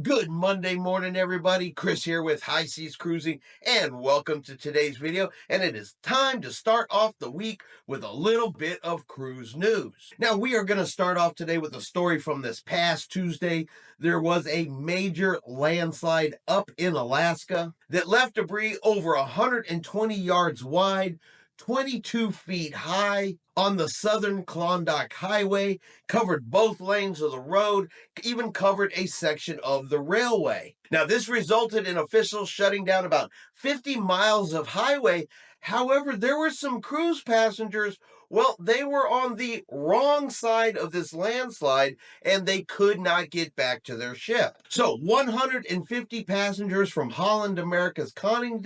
Good Monday morning, everybody. Chris here with High Seas Cruising, and welcome to today's video. And it is time to start off the week with a little bit of cruise news. Now, we are going to start off today with a story from this past Tuesday. There was a major landslide up in Alaska that left debris over 120 yards wide, 22 feet high on the southern Klondike Highway, covered both lanes of the road, even covered a section of the railway. Now, this resulted in officials shutting down about 50 miles of highway. However, there were some cruise passengers. Well, they were on the wrong side of this landslide and they could not get back to their ship. So 150 passengers from Holland America's Cunard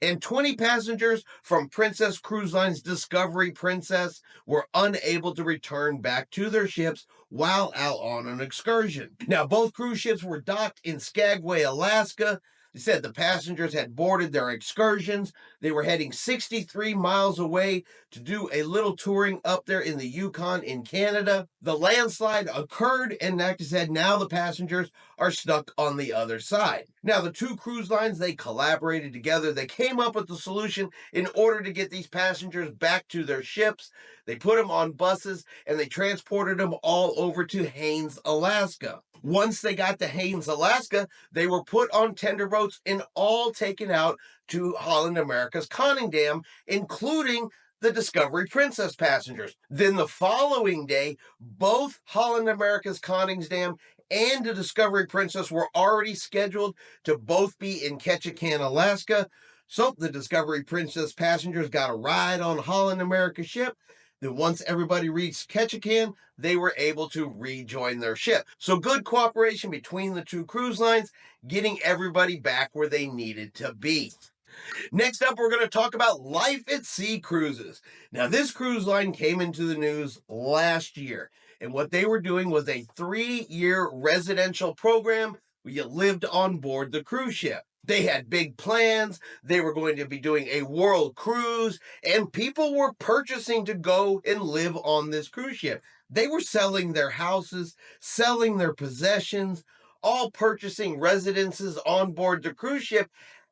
and 20 passengers from Princess Cruise Line's Discovery Princess were unable to return back to their ships while out on an excursion. Now, both cruise ships were docked in Skagway, Alaska. They said the passengers had boarded their excursions. They were heading 63 miles away to do a little touring up there in the Yukon in Canada. The landslide occurred, and like I said, now the passengers are stuck on the other side. Now, the two cruise lines, they collaborated together. They came up with the solution in order to get these passengers back to their ships. They put them on buses, and they transported them all over to Haines, Alaska. Once they got to Haines, Alaska, they were put on tender boats and all taken out to Holland America's Conning Dam, including the Discovery Princess passengers. Then the following day, both Holland America's Conning Dam and the Discovery Princess were already scheduled to both be in Ketchikan, Alaska. So the Discovery Princess passengers got a ride on Holland America's ship. Then once everybody reached Ketchikan, they were able to rejoin their ship. So good cooperation between the two cruise lines, getting everybody back where they needed to be. Next up, we're going to talk about Life at Sea cruises. Now, this cruise line came into the news last year, and what they were doing was a 3-year residential program where you lived on board the cruise ship. They had big plans. They were going to be doing a world cruise, and people were purchasing to go and live on this cruise ship. They were selling their houses, selling their possessions, all purchasing residences on board the cruise ship.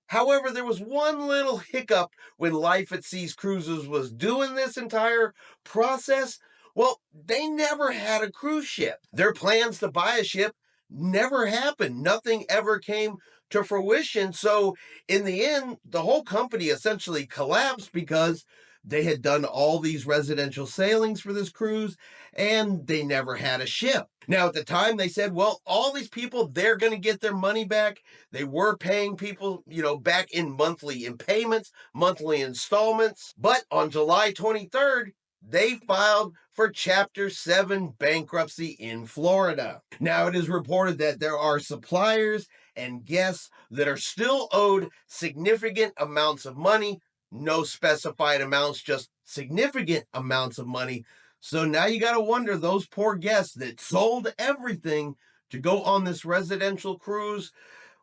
However, there was one little hiccup when Life at Seas Cruises was doing this entire process. Well, they never had a cruise ship. Their plans to buy a ship never happened. Nothing ever came to fruition. So in the end, the whole company essentially collapsed because they had done all these residential sailings for this cruise and they never had a ship. Now, at the time, they said, well, all these people, they're going to get their money back. They were paying people, back in monthly payments, monthly installments. But on July 23rd, they filed for Chapter 7 bankruptcy in Florida. Now, it is reported that there are suppliers and guests that are still owed significant amounts of money. No specified amounts, just significant amounts of money. So now you got to wonder, those poor guests that sold everything to go on this residential cruise,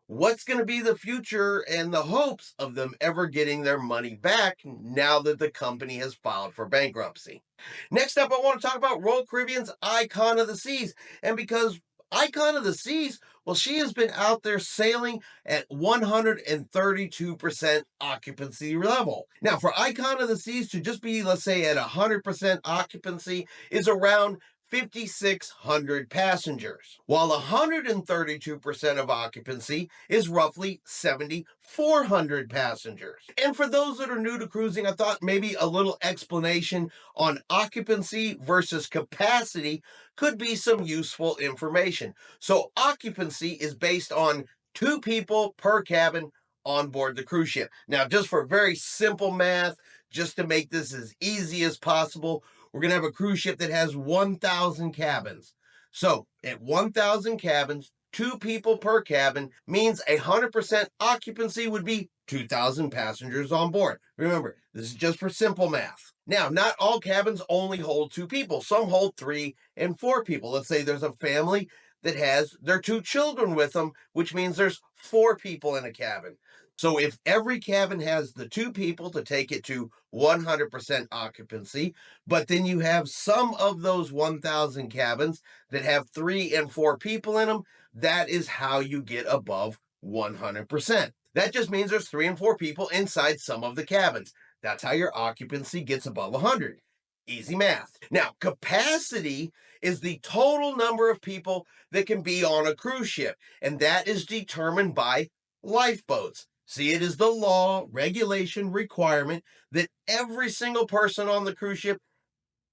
what's going to be the future and the hopes of them ever getting their money back now that the company has filed for bankruptcy. Next up, I want to talk about Royal Caribbean's Icon of the Seas. And because Icon of the Seas, well, she has been out there sailing at 132% occupancy level. Now, for Icon of the Seas to just be, let's say, at 100% occupancy is around 5,600 passengers, while 132% of occupancy is roughly 7,400 passengers. And for those that are new to cruising, I thought maybe a little explanation on occupancy versus capacity could be some useful information. So occupancy is based on 2 people per cabin on board the cruise ship. Now, just for very simple math, just to make this as easy as possible, we're going to have a cruise ship that has 1,000 cabins. So at 1,000 cabins, 2 people per cabin means 100% occupancy would be 2,000 passengers on board. Remember, this is just for simple math. Now, not all cabins only hold 2 people. Some hold 3 and 4 people. Let's say there's a family that has their 2 children with them, which means there's 4 people in a cabin. So if every cabin has the 2 people to take it to 100% occupancy, but then you have some of those 1,000 cabins that have 3 and 4 people in them, that is how you get above 100%. That just means there's 3 and 4 people inside some of the cabins. That's how your occupancy gets above 100. Easy math. Now, capacity is the total number of people that can be on a cruise ship, and that is determined by lifeboats. See, it is the law, regulation, requirement that every single person on the cruise ship,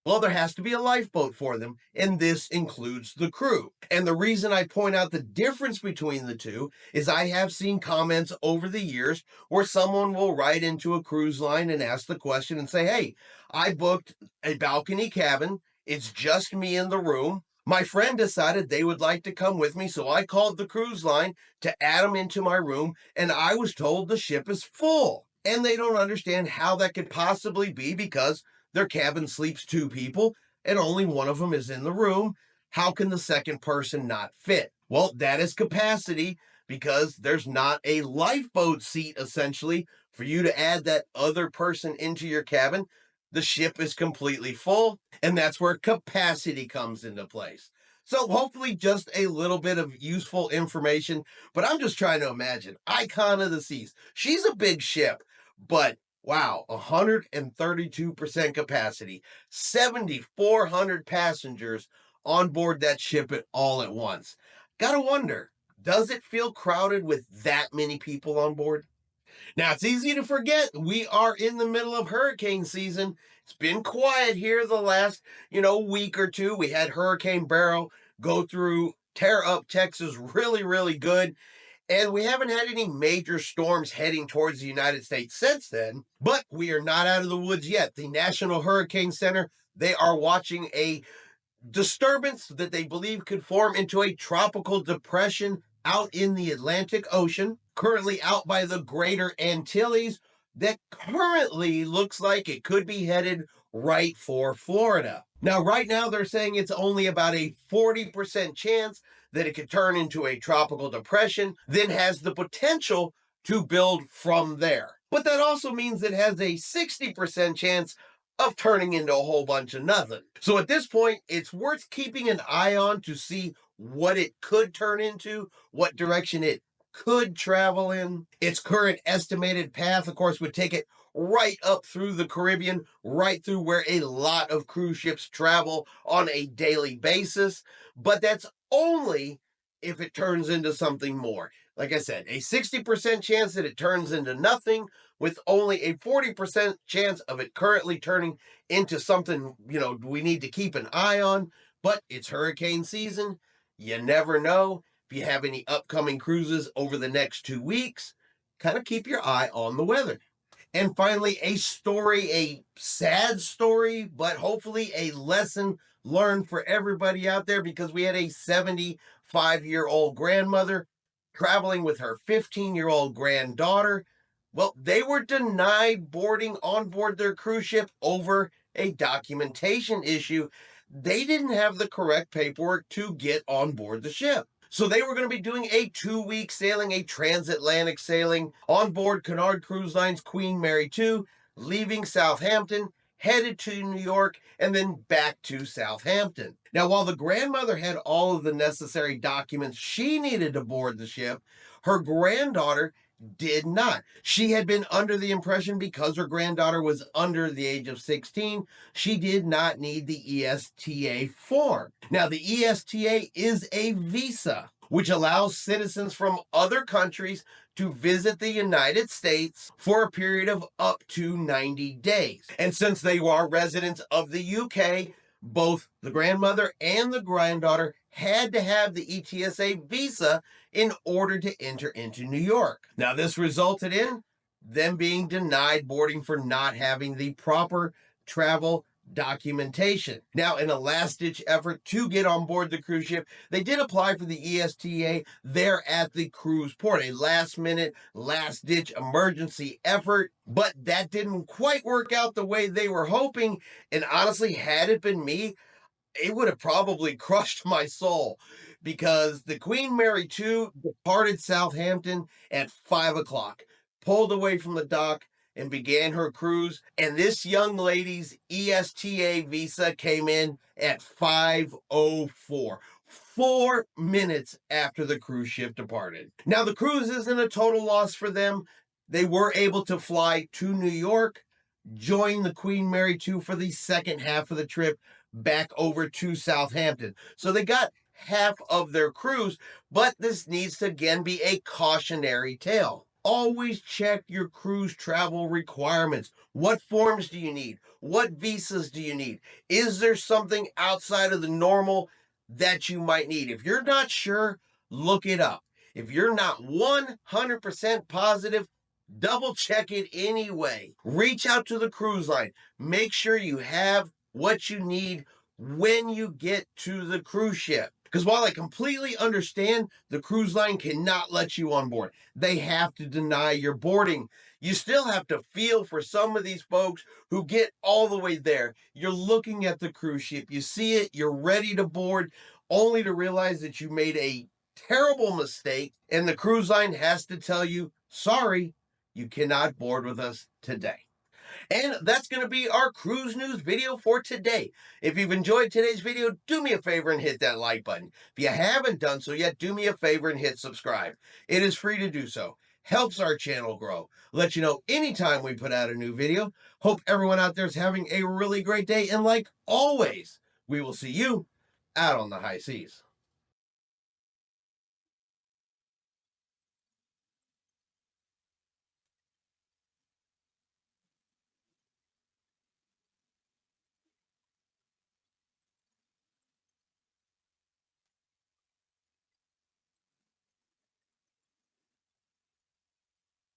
well, there has to be a lifeboat for them, and this includes the crew. And the reason I point out the difference between the two is I have seen comments over the years where someone will write into a cruise line and ask the question and say, hey, I booked a balcony cabin. It's just me in the room. My friend decided they would like to come with me, so I called the cruise line to add them into my room, and I was told the ship is full. And they don't understand how that could possibly be because their cabin sleeps 2 people and only one of them is in the room. How can the second person not fit? Well, that is capacity because there's not a lifeboat seat essentially for you to add that other person into your cabin. The ship is completely full, and that's where capacity comes into place. So hopefully just a little bit of useful information, but I'm just trying to imagine Icon of the Seas. She's a big ship, but wow, 132% capacity, 7,400 passengers on board that ship all at once. Gotta wonder, does it feel crowded with that many people on board? Now, it's easy to forget we are in the middle of hurricane season. It's been quiet here the last, week or two. We had Hurricane Barrow go through, tear up Texas really, really good. And we haven't had any major storms heading towards the United States since then, but we are not out of the woods yet. The National Hurricane Center, they are watching a disturbance that they believe could form into a tropical depression out in the Atlantic Ocean, currently out by the Greater Antilles, that currently looks like it could be headed right for Florida. Now, right now, they're saying it's only about a 40% chance that it could turn into a tropical depression, then has the potential to build from there. But that also means it has a 60% chance of turning into a whole bunch of nothing. So at this point, it's worth keeping an eye on to see what it could turn into, what direction it could travel in. Its current estimated path, of course, would take it right up through the Caribbean, right through where a lot of cruise ships travel on a daily basis. But that's only if it turns into something more. Like I said, a 60% chance that it turns into nothing, with only a 40% chance of it currently turning into something, we need to keep an eye on. But it's hurricane season. You never know. If you have any upcoming cruises over the next 2 weeks, kind of keep your eye on the weather. And finally, a story, a sad story, but hopefully a lesson learned for everybody out there, because we had a 75-year-old grandmother traveling with her 15-year-old granddaughter. Well, they were denied boarding on board their cruise ship over a documentation issue. They didn't have the correct paperwork to get on board the ship. So they were going to be doing a 2-week sailing, a transatlantic sailing on board Cunard Cruise Line's Queen Mary 2, leaving Southampton, headed to New York, and then back to Southampton. Now, while the grandmother had all of the necessary documents she needed to board the ship, her granddaughter did not. She had been under the impression, because her granddaughter was under the age of 16, she did not need the ESTA form. Now, the ESTA is a visa which allows citizens from other countries to visit the United States for a period of up to 90 days. And since they are residents of the UK, both the grandmother and the granddaughter had to have the ETSA visa in order to enter into New York. Now, this resulted in them being denied boarding for not having the proper travel documentation. Now, in a last-ditch effort to get on board the cruise ship, they did apply for the ESTA there at the cruise port, a last-minute, last-ditch emergency effort, but that didn't quite work out the way they were hoping, and honestly, had it been me, it would have probably crushed my soul, because the Queen Mary 2 departed Southampton at 5 o'clock, pulled away from the dock, and began her cruise. And this young lady's ESTA visa came in at 5:04. 4 minutes after the cruise ship departed. Now, the cruise isn't a total loss for them. They were able to fly to New York, join the Queen Mary 2 for the second half of the trip back over to Southampton. So they got half of their cruise, but this needs to again be a cautionary tale. Always check your cruise travel requirements. What forms do you need? What visas do you need? Is there something outside of the normal that you might need? If you're not sure, look it up. If you're not 100% positive, double check it anyway. Reach out to the cruise line. Make sure you have what you need when you get to the cruise ship. Because while I completely understand the cruise line cannot let you on board, they have to deny your boarding. You still have to feel for some of these folks who get all the way there. You're looking at the cruise ship, you see it, you're ready to board, only to realize that you made a terrible mistake, and the cruise line has to tell you, sorry, you cannot board with us today. And that's going to be our cruise news video for today. If you've enjoyed today's video, do me a favor and hit that like button. If you haven't done so yet, do me a favor and hit subscribe. It is free to do so. Helps our channel grow. Let you know anytime we put out a new video. Hope everyone out there is having a really great day. And like always, we will see you out on the high seas.